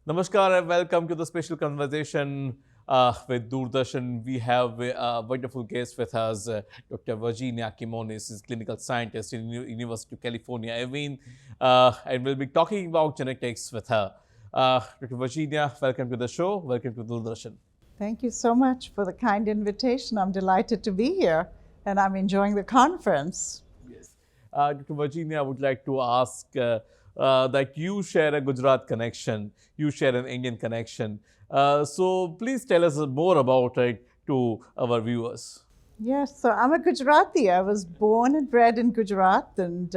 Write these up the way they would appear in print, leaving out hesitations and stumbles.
Namaskar and welcome to the special conversation with Doordarshan. We have a wonderful guest with us, Dr. Virginia KIMONIS, is clinical scientist in University of California, Irvine, and we'll be talking about genetics with her. Dr. Virginia, welcome to the show. Welcome to Doordarshan. Thank you so much for the kind invitation. I'm delighted to be here and I'm enjoying the conference. Yes. Dr. Virginia, I would like to ask that you share a Gujarat connection, you share an Indian connection. So please tell us more about it to our viewers. Yes, so I'm a Gujarati. I was born and bred in Gujarat, and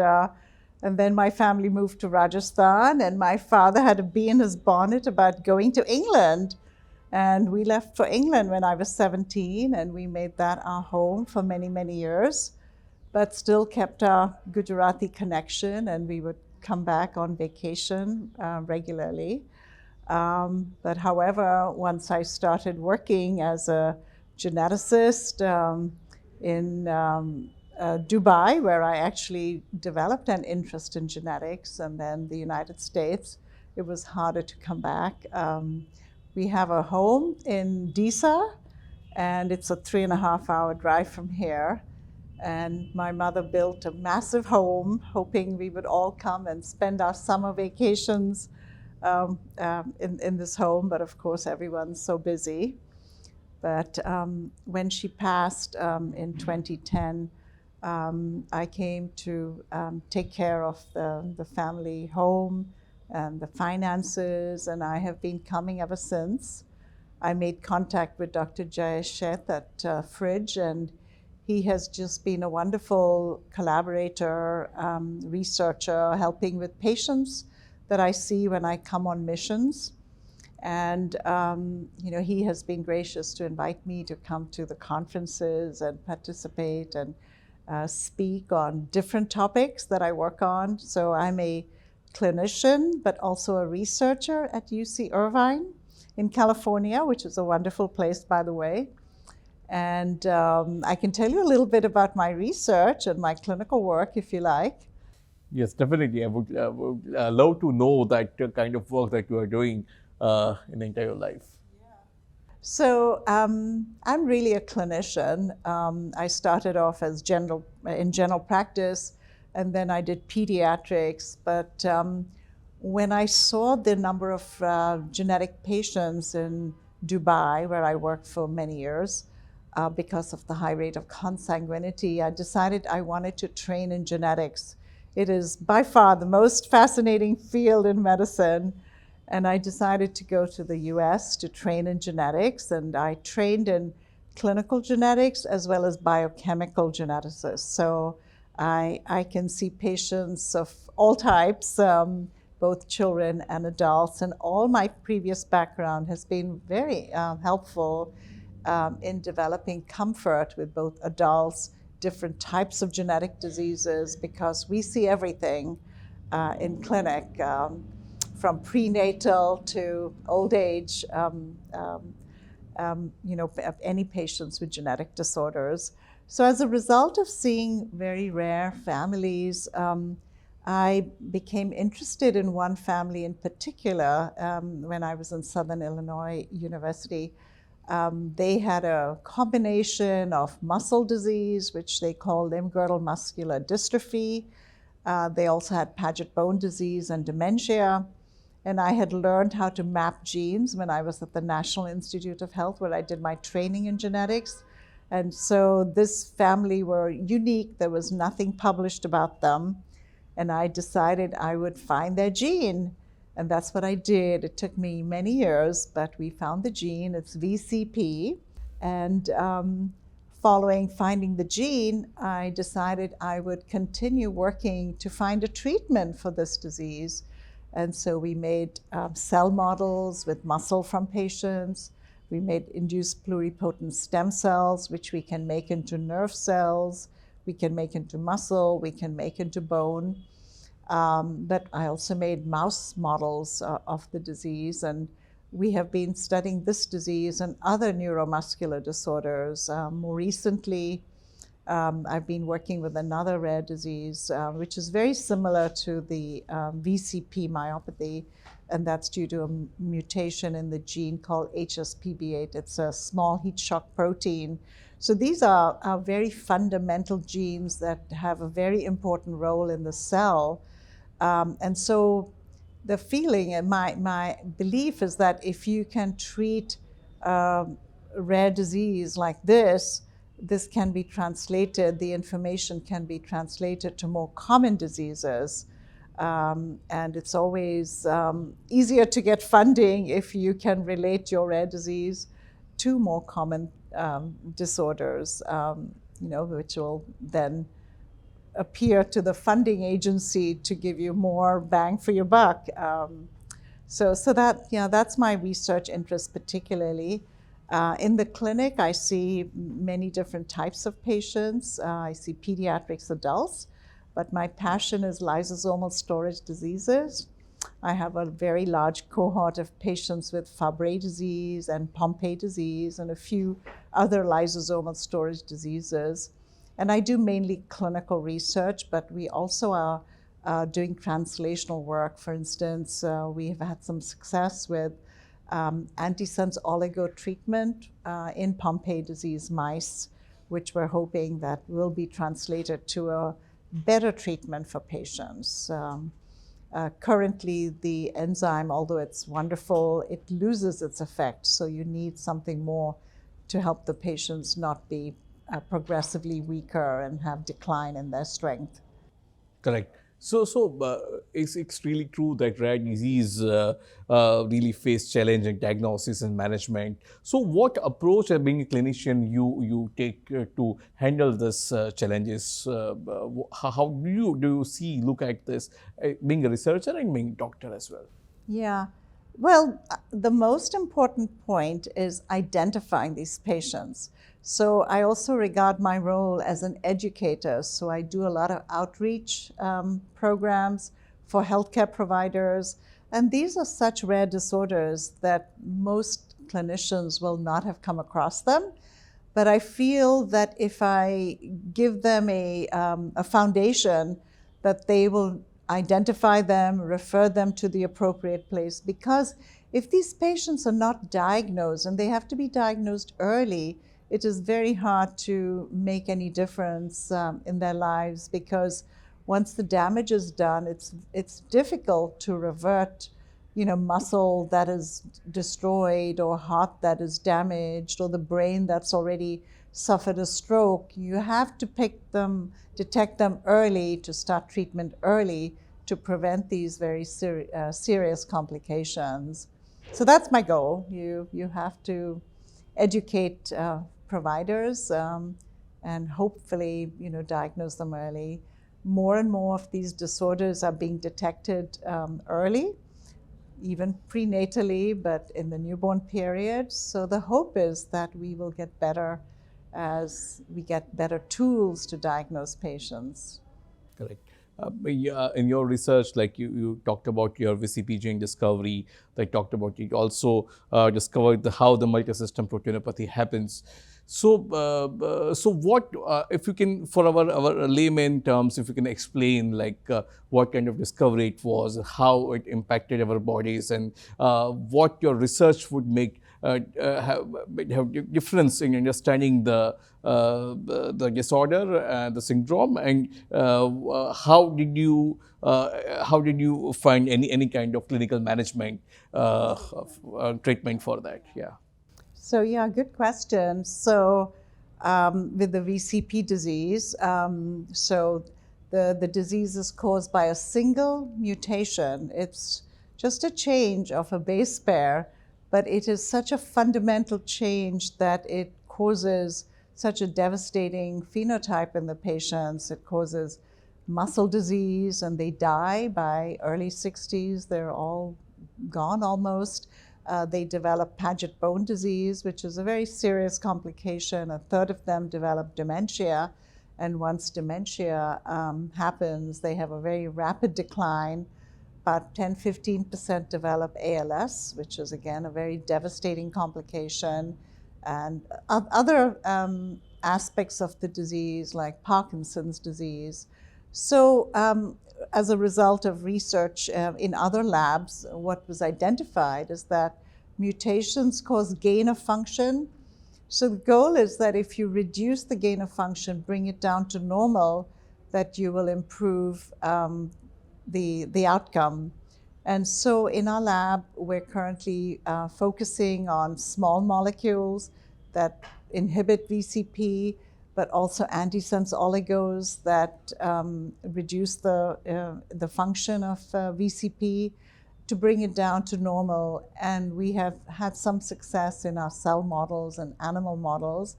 then my family moved to Rajasthan, and my father had a bee in his bonnet about going to England. And we left for England when I was 17, and we made that our home for many, many years, but still kept our Gujarati connection, and we would come back on vacation regularly. But however, once I started working as a geneticist in Dubai, where I actually developed an interest in genetics, and then the United States, it was harder to come back. We have a home in Disa, and it's a 3.5-hour drive from here. And my mother built a massive home, hoping we would all come and spend our summer vacations in this home. But of course, everyone's so busy. But when she passed in 2010, I came to take care of the family home and the finances, and I have been coming ever since. I made contact with Dr. Jayesh Sheth at Fridge, and he has just been a wonderful collaborator, researcher, helping with patients that I see when I come on missions. And he has been gracious to invite me to come to the conferences and participate and speak on different topics that I work on. So I'm a clinician, but also a researcher at UC Irvine in California, which is a wonderful place, by the way. And I can tell you a little bit about my research and my clinical work, if you like. Yes, definitely. I would love to know that kind of work that you are doing in entire life. So I'm really a clinician. I started off as in general practice, and then I did pediatrics. But when I saw the number of genetic patients in Dubai, where I worked for many years, because of the high rate of consanguinity, I decided I wanted to train in genetics. It is by far the most fascinating field in medicine. And I decided to go to the US to train in genetics, and I trained in clinical genetics as well as biochemical geneticists. So I can see patients of all types, both children and adults, and all my previous background has been very helpful in developing comfort with both adults, different types of genetic diseases, because we see everything in clinic. From prenatal to old age, any patients with genetic disorders. So as a result of seeing very rare families, I became interested in one family in particular when I was in Southern Illinois University. They had a combination of muscle disease, which they call limb-girdle muscular dystrophy. They also had Paget bone disease and dementia. And I had learned how to map genes when I was at the National Institute of Health, where I did my training in genetics. And so this family were unique. There was nothing published about them. And I decided I would find their gene. And that's what I did. It took me many years, but we found the gene. It's VCP. And following finding the gene, I decided I would continue working to find a treatment for this disease. And so we made cell models with muscle from patients. We made induced pluripotent stem cells, which we can make into nerve cells. We can make into muscle. We can make into bone. But I also made mouse models of the disease. And we have been studying this disease and other neuromuscular disorders. More recently, I've been working with another rare disease, which is very similar to the VCP myopathy, and that's due to a mutation in the gene called HSPB8. It's a small heat shock protein. So these are very fundamental genes that have a very important role in the cell. And so the feeling and my belief is that if you can treat rare disease like this can be translated, the information can be translated to more common diseases. And it's always easier to get funding if you can relate your rare disease to more common disorders, which will then appear to the funding agency to give you more bang for your buck. So that's my research interest particularly. In the clinic, I see many different types of patients. I see pediatrics, adults, but my passion is lysosomal storage diseases. I have a very large cohort of patients with Fabry disease and Pompe disease and a few other lysosomal storage diseases. And I do mainly clinical research, but we also are doing translational work. For instance, we have had some success with antisense oligo treatment in Pompe disease mice, which we're hoping that will be translated to a better treatment for patients. Currently, the enzyme, although it's wonderful, it loses its effect. So you need something more to help the patients not be progressively weaker and have decline in their strength. Correct. So it's really true that rare disease really face challenge in diagnosis and management. So what approach, as being a clinician, you take to handle this challenges? How do you look at this, being a researcher and being a doctor as well? Yeah. Well, the most important point is identifying these patients. So I also regard my role as an educator. So I do a lot of outreach programs for healthcare providers. And these are such rare disorders that most clinicians will not have come across them. But I feel that if I give them a foundation, that they will identify them, refer them to the appropriate place. Because if these patients are not diagnosed, and they have to be diagnosed early, it is very hard to make any difference in their lives, because once the damage is done, it's difficult to revert, muscle that is destroyed or heart that is damaged or the brain that's already suffered a stroke. You have to detect them early, to start treatment early, to prevent these very serious complications. So that's my goal. You have to educate providers and hopefully, diagnose them early. More and more of these disorders are being detected early, even prenatally, but in the newborn period. So the hope is that we will get better as we get better tools to diagnose patients. Correct. In your research, like you talked about your VCP gene discovery, like talked about you also discovered how the multisystem proteinopathy happens. So what, if you can, for our layman terms, if you can explain what kind of discovery it was, how it impacted our bodies, and what your research would have difference in understanding the disorder, the syndrome, and how did you find any kind of clinical management treatment for that? Yeah. So yeah, good question. So with the VCP disease, so the disease is caused by a single mutation. It's just a change of a base pair, but it is such a fundamental change that it causes such a devastating phenotype in the patients. It causes muscle disease, and they die by early 60s. They're all gone almost. They develop Paget bone disease, which is a very serious complication. A third of them develop dementia. And once dementia happens, they have a very rapid decline. About 10-15% develop ALS, which is, again, a very devastating complication. And other aspects of the disease, like Parkinson's disease. So, as a result of research in other labs, what was identified is that mutations cause gain of function. So the goal is that if you reduce the gain of function, bring it down to normal, that you will improve the outcome. And so in our lab, we're currently focusing on small molecules that inhibit VCP, but also antisense oligos that reduce the function of VCP to bring it down to normal. And we have had some success in our cell models and animal models.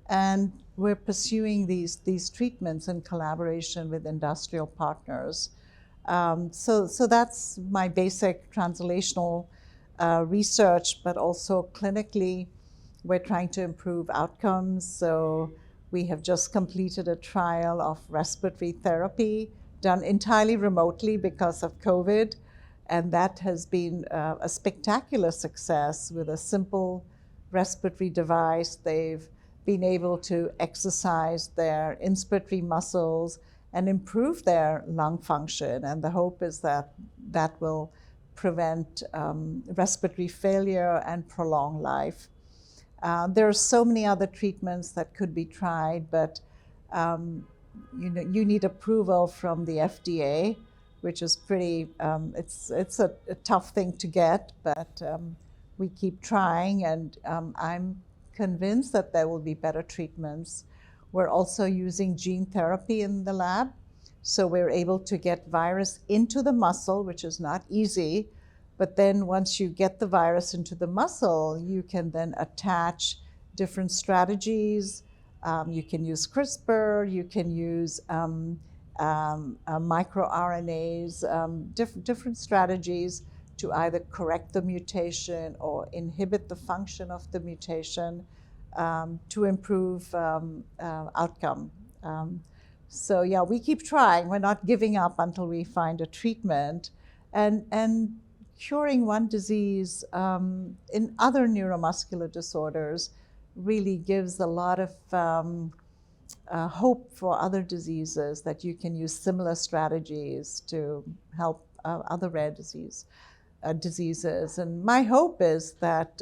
And we're pursuing these treatments in collaboration with industrial partners. So that's my basic translational research, but also clinically, we're trying to improve outcomes. So we have just completed a trial of respiratory therapy done entirely remotely because of COVID. And that has been a spectacular success with a simple respiratory device. They've been able to exercise their inspiratory muscles and improve their lung function. And the hope is that that will prevent respiratory failure and prolong life. There are so many other treatments that could be tried, but you need approval from the FDA, which is pretty, it's a tough thing to get, but we keep trying, and I'm convinced that there will be better treatments. We're also using gene therapy in the lab, so we're able to get virus into the muscle, which is not easy, but then once you get the virus into the muscle, you can then attach different strategies. You can use CRISPR, you can use microRNAs, different strategies to either correct the mutation or inhibit the function of the mutation to improve outcome. So yeah, we keep trying. We're not giving up until we find a treatment. And curing one disease in other neuromuscular disorders really gives a lot of hope for other diseases, that you can use similar strategies to help other rare diseases. And my hope is that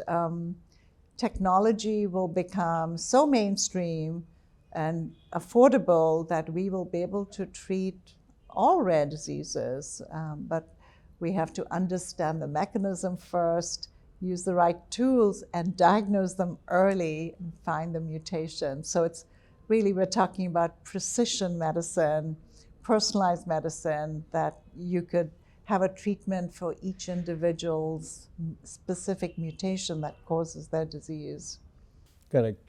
technology will become so mainstream and affordable that we will be able to treat all rare diseases. But we have to understand the mechanism first, use the right tools, and diagnose them early and find the mutation. So it's really, we're talking about precision medicine, personalized medicine, that you could have a treatment for each individual's specific mutation that causes their disease. Correct.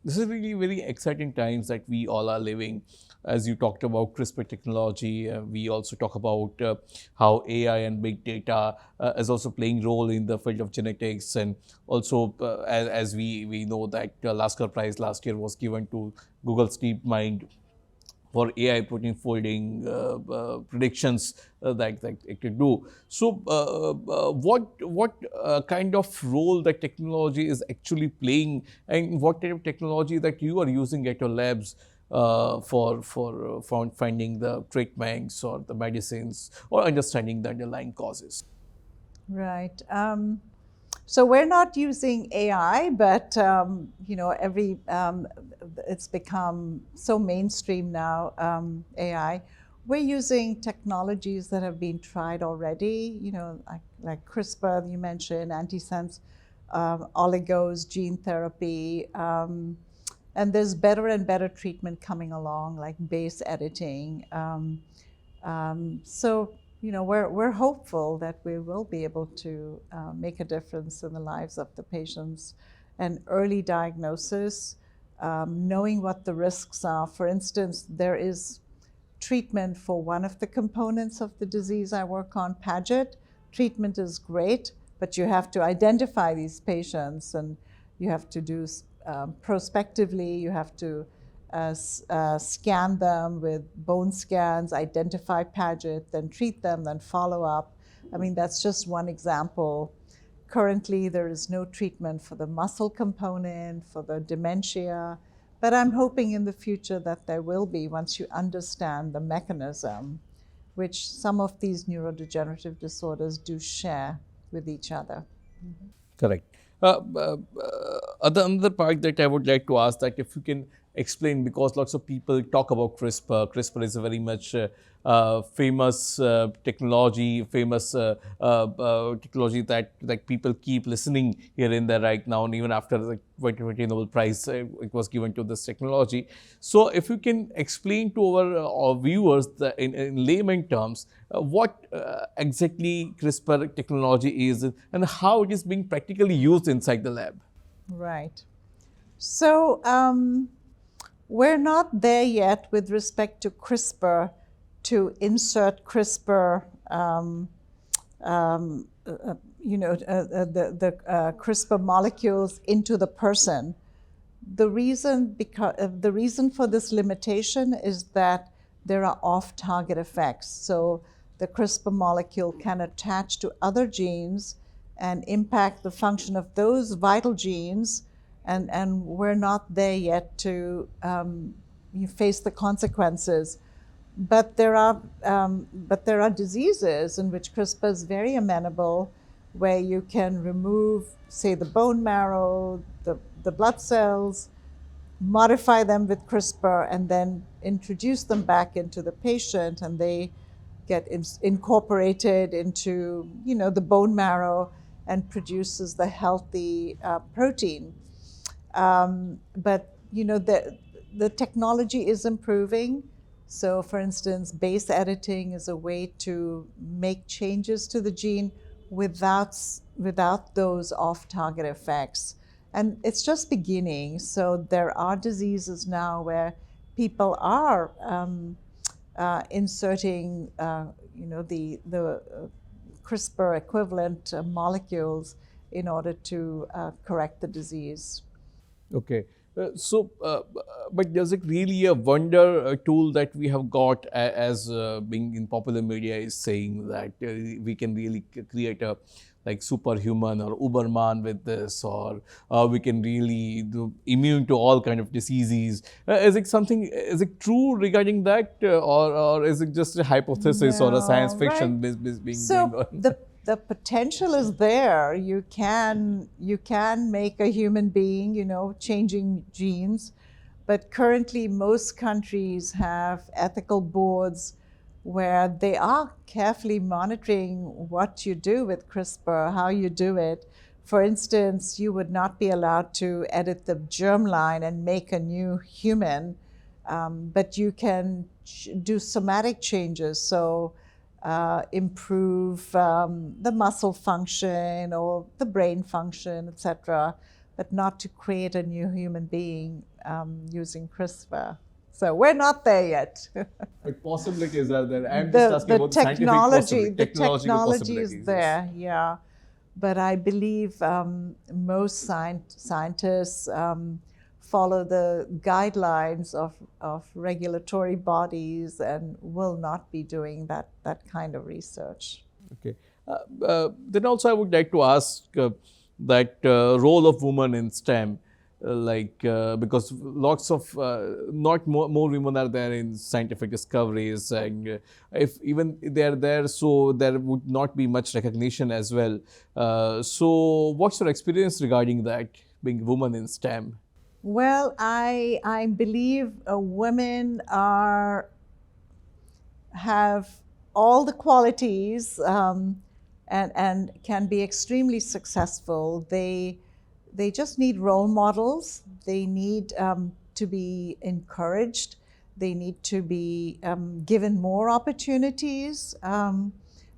This is really very exciting times that we all are living. As you talked about CRISPR technology, we also talk about how AI and big data is also playing role in the field of genetics. And also, as we know that Lasker Prize last year was given to Google's DeepMind for AI protein folding predictions that it could do. So, what kind of role that technology is actually playing, and what type of technology that you are using at your labs for finding the treatments or the medicines or understanding the underlying causes? Right. So we're not using AI, but it's become so mainstream now. AI. We're using technologies that have been tried already. Like CRISPR, you mentioned, antisense oligos, gene therapy, and there's better and better treatment coming along, like base editing. So we're hopeful that we will be able to make a difference in the lives of the patients. And early diagnosis, knowing what the risks are. For instance, there is treatment for one of the components of the disease I work on, Paget. Treatment is great, but you have to identify these patients, and you have to do prospectively, you have to scan them with bone scans, identify Paget, then treat them, then follow up. I mean, that's just one example. Currently, there is no treatment for the muscle component, for the dementia, But I'm hoping in the future that there will be, once you understand the mechanism, which some of these neurodegenerative disorders do share with each other. Correct. Another part that I would like to ask, that if you can explain, because lots of people talk about CRISPR. CRISPR is a very much famous technology, technology that people keep listening here and there right now, and even after the 2020 Nobel Prize, it was given to this technology. So, if you can explain to our viewers in layman terms, what exactly CRISPR technology is and how it is being practically used inside the lab. Right. So we're not there yet with respect to CRISPR to insert CRISPR, the CRISPR molecules into the person. The reason for this limitation is that there are off-target effects. So the CRISPR molecule can attach to other genes and impact the function of those vital genes, and we're not there yet to face the consequences. But there are diseases in which CRISPR is very amenable, where you can remove, say, the bone marrow, the blood cells, modify them with CRISPR, and then introduce them back into the patient, and they get incorporated into the bone marrow and produces the healthy protein. But the technology is improving. So, for instance, base editing is a way to make changes to the gene without those off-target effects. And it's just beginning. So there are diseases now where people are inserting, the CRISPR equivalent molecules in order to correct the disease. Okay. But is it really a wonder tool that we have got, as being in popular media is saying that we can really create a like superhuman or Uberman with this, or we can really do immune to all kind of diseases? Is it true regarding that, or is it just a hypothesis or a science fiction right. being So going on? the potential is there. You can make a human being, changing genes, but currently most countries have ethical boards where they are carefully monitoring what you do with CRISPR, how you do it. For instance, you would not be allowed to edit the germline and make a new human, but you can do somatic changes, so improve the muscle function or the brain function, etc., but not to create a new human being using CRISPR. So we're not there yet. But possibilities are there. I'm just asking about the scientific The technological technology possibilities. is there, yeah. But I believe most scientists follow the guidelines of regulatory bodies and will not be doing that kind of research. Okay. Then also I would like to ask that role of women in STEM. Because lots of not more women are there in scientific discoveries, and if even they are there, so there would not be much recognition as well. So what's your experience regarding that, being women in STEM? Well, I believe women have all the qualities and can be extremely successful. They just need role models. They need to be encouraged. They need to be given more opportunities, and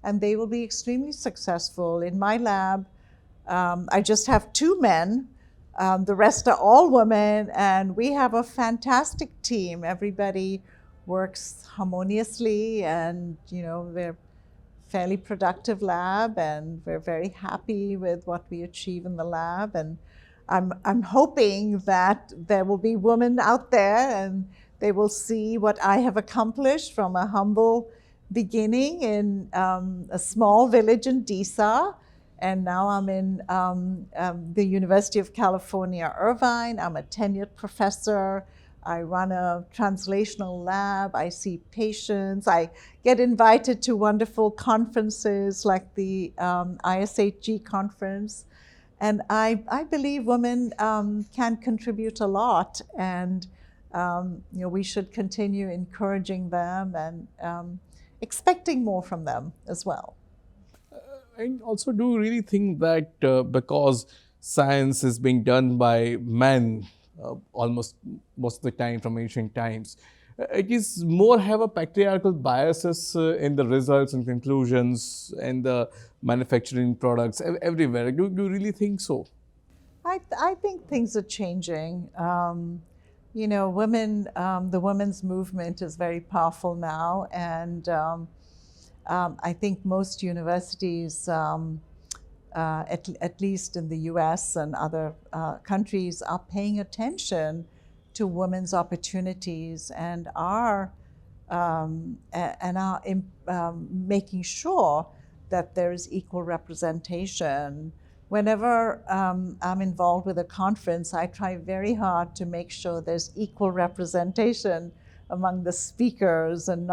they will be extremely successful. In my lab, I just have 2 men. The rest are all women, and we have a fantastic team. Everybody works harmoniously, and we're fairly productive lab, and we're very happy with what we achieve in the lab. And I'm hoping that there will be women out there and they will see what I have accomplished from a humble beginning in a small village in Disa, And now I'm in the University of California, Irvine. I'm a tenured professor. I run a translational lab. I see patients. I get invited to wonderful conferences like the ISHG conference. And I believe women can contribute a lot, and we should continue encouraging them and expecting more from them as well. And also, do you really think that because science is being done by men almost most of the time from ancient times, it is more have a patriarchal biases in the results and conclusions and the manufacturing products everywhere? Do you really think so? I think things are changing. Women, the women's movement is very powerful now, and I think most universities, at least in the US and other countries, are paying attention to women's opportunities and are making sure that there is equal representation. Whenever I'm involved with a conference, I try very hard to make sure there's equal representation among the speakers and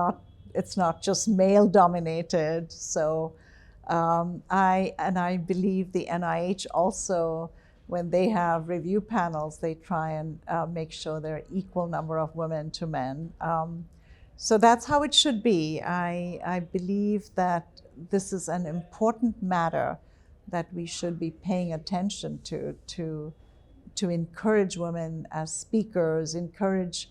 it's not just male dominated. So I believe the NIH also, when they have review panels, they try and make sure there are equal number of women to men. So that's how it should be. I believe that this is an important matter that we should be paying attention to encourage women as speakers, encourage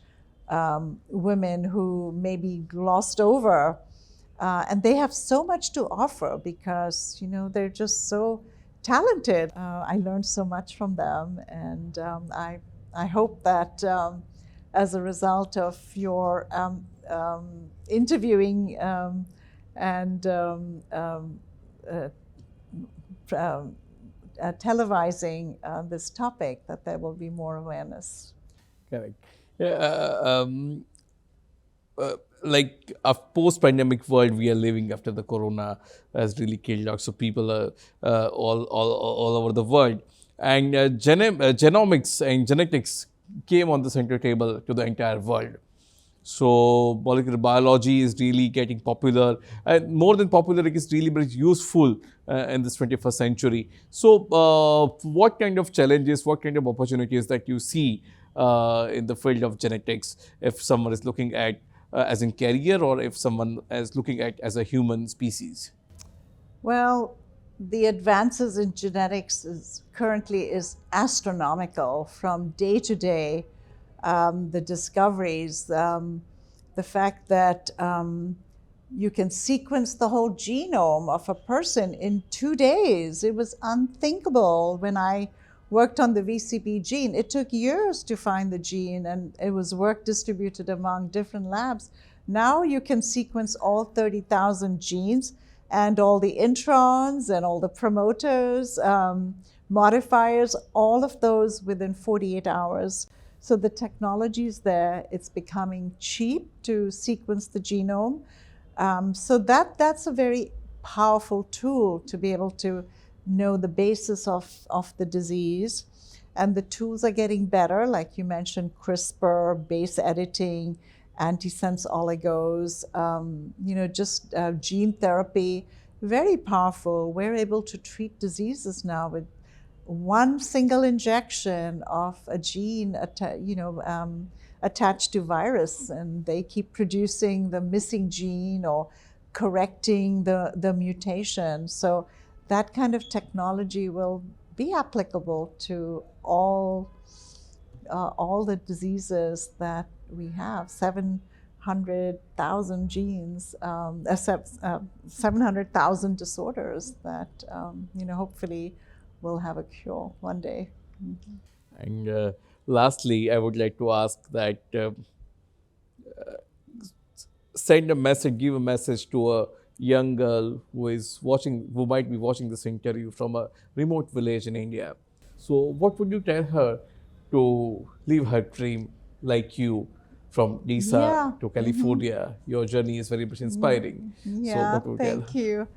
women who may be glossed over. And they have so much to offer because, they're just so talented. I learned so much from them, and I hope that as a result of your interviewing and televising this topic, that there will be more awareness. Correct. Like a post-pandemic world we are living after the corona has really killed lots of people all over the world, and genomics and genetics came on the center table to the entire world. So molecular biology is really getting popular, and more than popular, it is really very useful in this 21st century. So what kind of challenges, what kind of opportunities that you see in the field of genetics, if someone is looking at as in career, or if someone is looking at as a human species? Well, the advances in genetics currently is astronomical from day to day. The discoveries, the fact that you can sequence the whole genome of a person in 2 days. It was unthinkable when I worked on the VCP gene. It took years to find the gene, and it was work distributed among different labs. Now you can sequence all 30,000 genes and all the introns and all the promoters, modifiers, all of those within 48 hours. So the technology is there. It's becoming cheap to sequence the genome. So that's a very powerful tool to be able to know the basis of the disease. And the tools are getting better, like you mentioned, CRISPR, base editing, antisense oligos, just gene therapy, very powerful. We're able to treat diseases now with one single injection of a gene, attached to virus, and they keep producing the missing gene or correcting the mutation. So that kind of technology will be applicable to all the diseases that we have. 700,000 genes, 700,000 disorders that hopefully will have a cure one day. Mm-hmm. And lastly, I would like to ask that send a message, give a message to a young girl who might be watching this interview from a remote village in India. So what would you tell her to live her dream like you, from Lisa to California? Mm-hmm. Your journey is very much inspiring. Yeah, so what would thank you.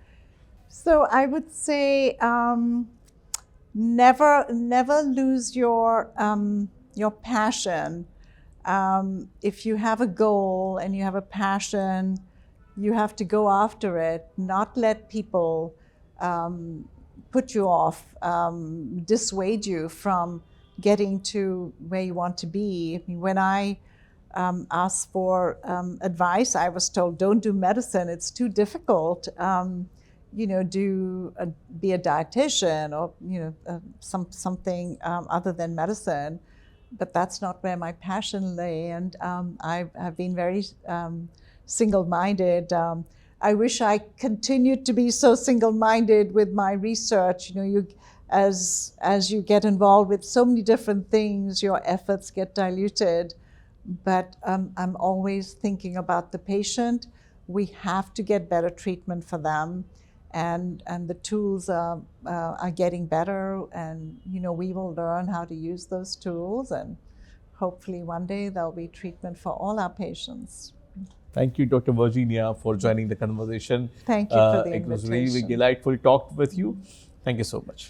So I would say never lose your passion. If you have a goal and you have a passion, you have to go after it. Not let people put you off, dissuade you from getting to where you want to be. I mean, when I asked for advice, I was told, "Don't do medicine; it's too difficult." Be a dietitian or something other than medicine. But that's not where my passion lay, and I've been very single-minded. I wish I continued to be so single-minded with my research. As you get involved with so many different things, your efforts get diluted. But I'm always thinking about the patient. We have to get better treatment for them, and the tools are getting better, and we will learn how to use those tools, and hopefully one day there'll be treatment for all our patients. Thank you, Dr. Virginia, for joining the conversation. Thank you for the It was invitation. really delightful to talk with you. Thank you so much.